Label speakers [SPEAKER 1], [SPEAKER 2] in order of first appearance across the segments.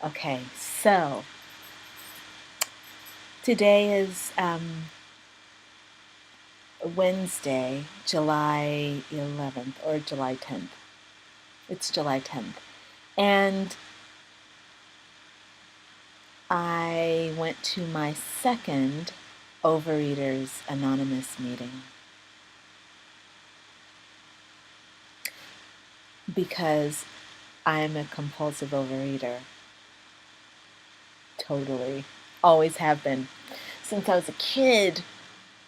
[SPEAKER 1] Okay, so today is Wednesday, July 11th or July 10th. It's July 10th. And I went to my second Overeaters Anonymous meeting because I'm a compulsive overeater. Totally. Always have been. Since I was a kid,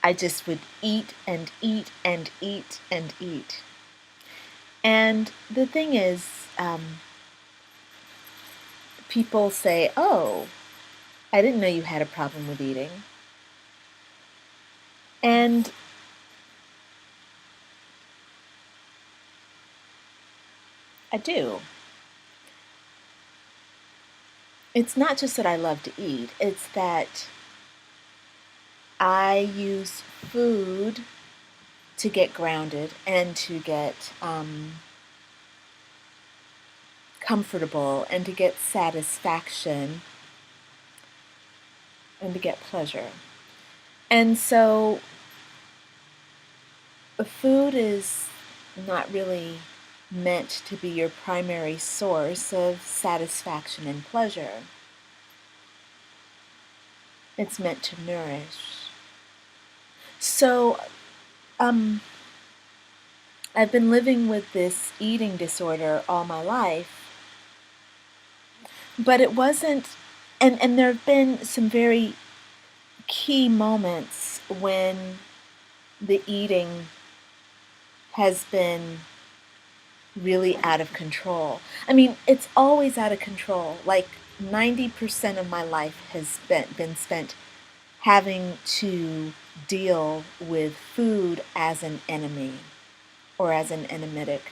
[SPEAKER 1] I just would eat and eat and eat and eat. And the thing is, people say, "Oh, I didn't know you had a problem with eating." And I do. It's not just that I love to eat, it's that I use food to get grounded and to get comfortable and to get satisfaction and to get pleasure. And so food is not really meant to be your primary source of satisfaction and pleasure. It's meant to nourish. So, um, I've been living with this eating disorder all my life, but it wasn't, and there have been some very key moments when the eating has been really out of control. I mean, it's always out of control. Like 90% of my life has been spent having to deal with food as an enemy or as an enemic.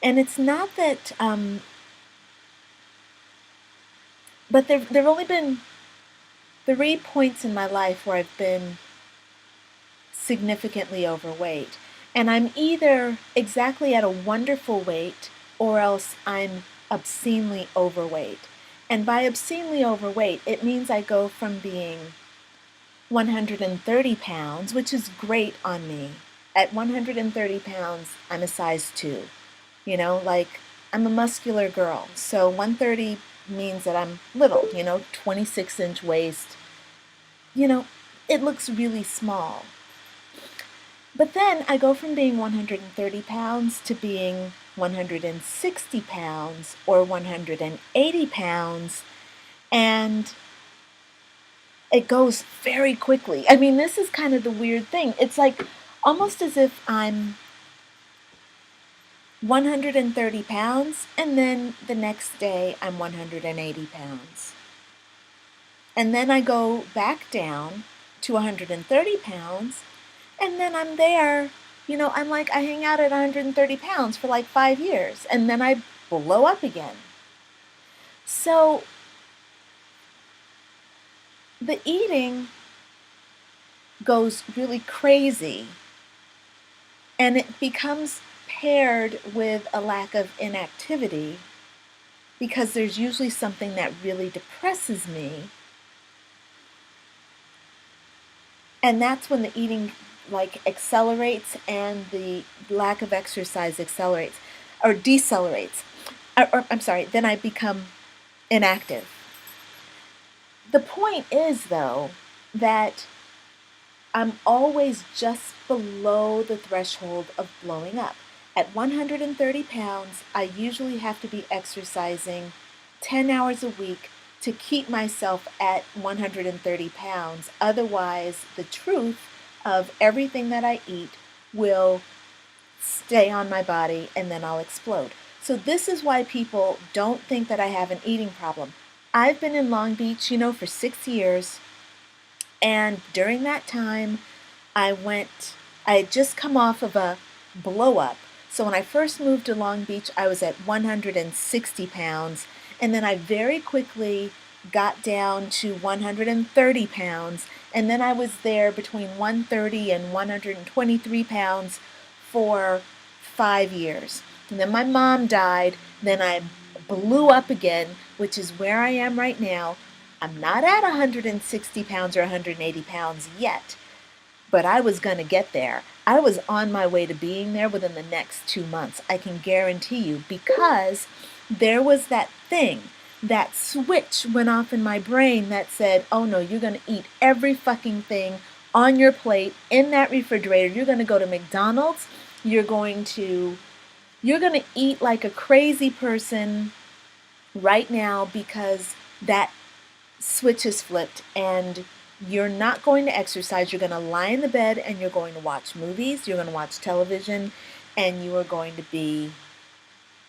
[SPEAKER 1] And it's not that, but there've only been 3 points in my life where I've been significantly overweight. And I'm either exactly at a wonderful weight or else I'm obscenely overweight. And by obscenely overweight, it means I go from being 130 pounds, which is great on me. At 130 pounds, I'm a size 2. Like I'm a muscular girl. So 130 means that I'm little, 26-inch waist. You know, it looks really small. But then I go from being 130 pounds to being 160 pounds or 180 pounds, and it goes very quickly. I mean, this is kind of the weird thing. It's like almost as if I'm 130 pounds, and then the next day I'm 180 pounds. And then I go back down to 130 pounds, and then I'm there. I'm like, I hang out at 130 pounds for like 5 years, and then I blow up again. So the eating goes really crazy, and it becomes paired with a lack of inactivity because there's usually something that really depresses me. And that's when the eating accelerates and the lack of exercise accelerates or decelerates. I'm sorry, then I become inactive. The point is, though, that I'm always just below the threshold of blowing up. At 130 pounds, I usually have to be exercising 10 hours a week to keep myself at 130 pounds. Otherwise, the truth of everything that I eat will stay on my body and then I'll explode. So this is why people don't think that I have an eating problem. I've been in Long Beach, for 6 years. And during that time, I had just come off of a blow up. So when I first moved to Long Beach, I was at 160 pounds. And then I very quickly got down to 130 pounds. And then I was there between 130 and 123 pounds for 5 years. And then my mom died. Then I blew up again, which is where I am right now. I'm not at 160 pounds or 180 pounds yet, but I was going to get there. I was on my way to being there within the next 2 months. I can guarantee you, because there was that thing, that switch went off in my brain that said, oh no, you're going to eat every fucking thing on your plate in that refrigerator. You're going to go to McDonald's. You're going to eat like a crazy person right now, because that switch is flipped, and you're not going to exercise. You're going to lie in the bed and you're going to watch movies, you're going to watch television, and you are going to be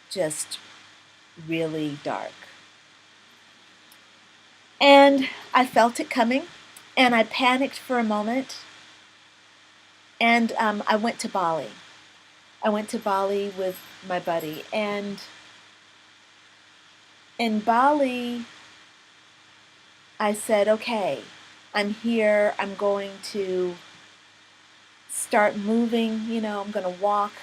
[SPEAKER 1] just really dark. And I felt it coming, and I panicked for a moment, and I went to Bali. I went to Bali with my buddy, and in Bali, I said, okay, I'm here, I'm going to start moving, I'm going to walk,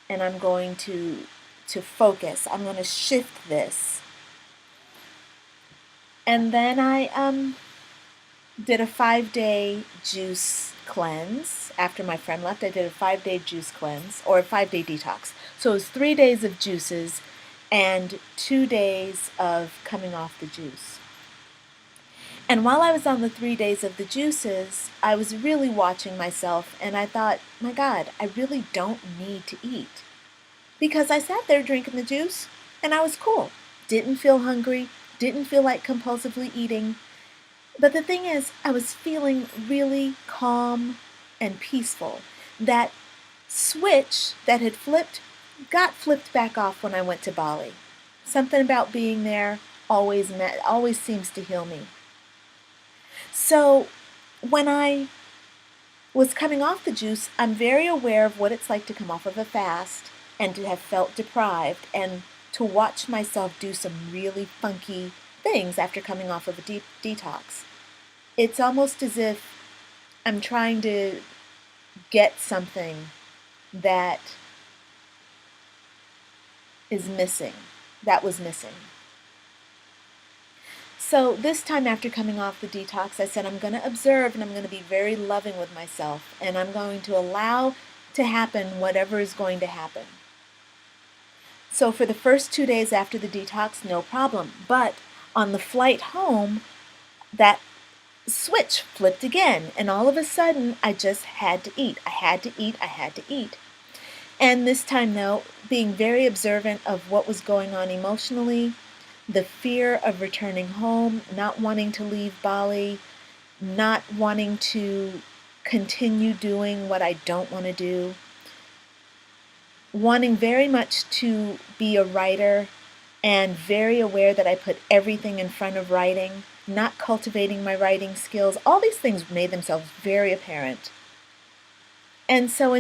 [SPEAKER 1] and I'm going to focus. I'm going to shift this. And then I did a 5-day juice cleanse. After my friend left, I did a 5-day juice cleanse, or a 5-day detox. So it was 3 days of juices and 2 days of coming off the juice. And while I was on the 3 days of the juices, I was really watching myself, and I thought, my God, I really don't need to eat. Because I sat there drinking the juice, and I was cool. Didn't feel hungry, didn't feel like compulsively eating. But the thing is, I was feeling really calm and peaceful. That switch that had flipped got flipped back off when I went to Bali. Something about being there always seems to heal me. So when I was coming off the juice, I'm very aware of what it's like to come off of a fast and to have felt deprived, and to watch myself do some really funky things after coming off of a deep detox. It's almost as if I'm trying to get something that is missing, that was missing. So this time after coming off the detox, I said I'm going to observe, and I'm going to be very loving with myself, and I'm going to allow to happen whatever is going to happen. So for the first 2 days after the detox, no problem. But on the flight home, that switch flipped again, and all of a sudden I just had to eat. I had to eat. I had to eat. And this time, though, being very observant of what was going on emotionally, the fear of returning home, not wanting to leave Bali, not wanting to continue doing what I don't want to do, wanting very much to be a writer, and very aware that I put everything in front of writing, not cultivating my writing skills. All these things made themselves very apparent. And so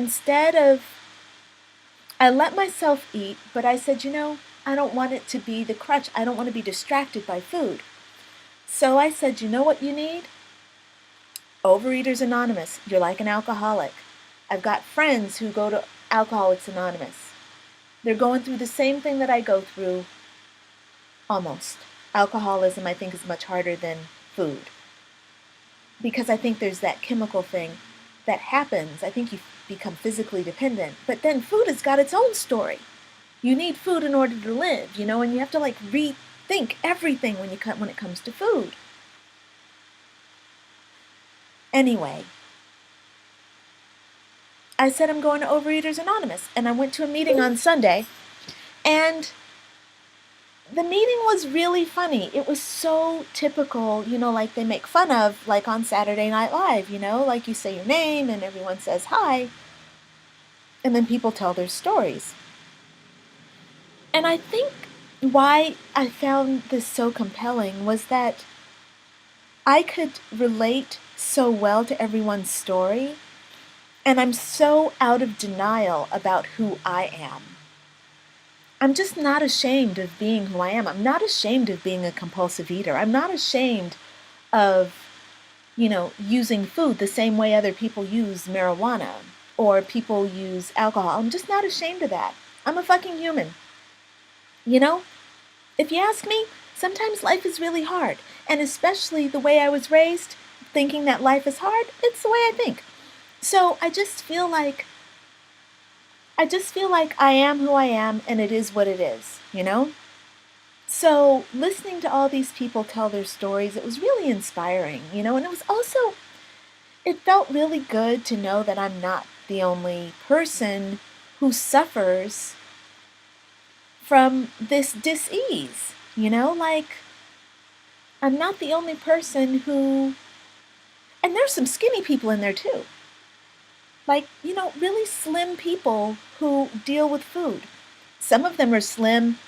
[SPEAKER 1] I let myself eat, but I said, I don't want it to be the crutch. I don't want to be distracted by food. So I said, you know what you need? Overeaters Anonymous. You're like an alcoholic. I've got friends who go to Alcoholics Anonymous. They're going through the same thing that I go through, almost. Alcoholism, I think, is much harder than food, because I think there's that chemical thing that happens. I think you become physically dependent, but then food has got its own story. You need food in order to live, and you have to rethink everything when it comes to food. Anyway, I said I'm going to Overeaters Anonymous, and I went to a meeting on Sunday, and the meeting was really funny. It was so typical, like they make fun of, like on Saturday Night Live, like you say your name and everyone says hi, and then people tell their stories. And I think why I found this so compelling was that I could relate so well to everyone's story, and I'm so out of denial about who I am. I'm just not ashamed of being who I am. I'm not ashamed of being a compulsive eater. I'm not ashamed of, using food the same way other people use marijuana or people use alcohol. I'm just not ashamed of that. I'm a fucking human. If you ask me, sometimes life is really hard. And especially the way I was raised, thinking that life is hard, it's the way I think. So I just feel like I am who I am and it is what it is, you know? So listening to all these people tell their stories, it was really inspiring, you know, and it was also, it felt really good to know that I'm not the only person who suffers from this dis-ease, you know, like I'm not the only person who, and there's some skinny people in there too. Like, you know, really slim people who deal with food. Some of them are slim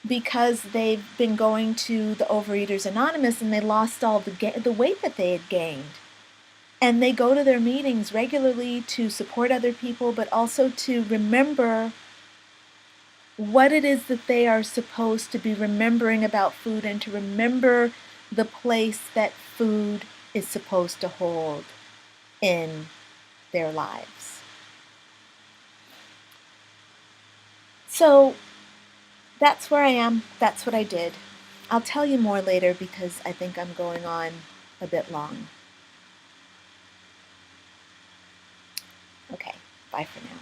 [SPEAKER 1] because they've been going to the Overeaters Anonymous and they lost all the weight that they had gained. And they go to their meetings regularly to support other people, but also to remember what it is that they are supposed to be remembering about food and to remember the place that food is supposed to hold in their lives. So that's where I am. That's what I did. I'll tell you more later because I think I'm going on a bit long. Okay, bye for now.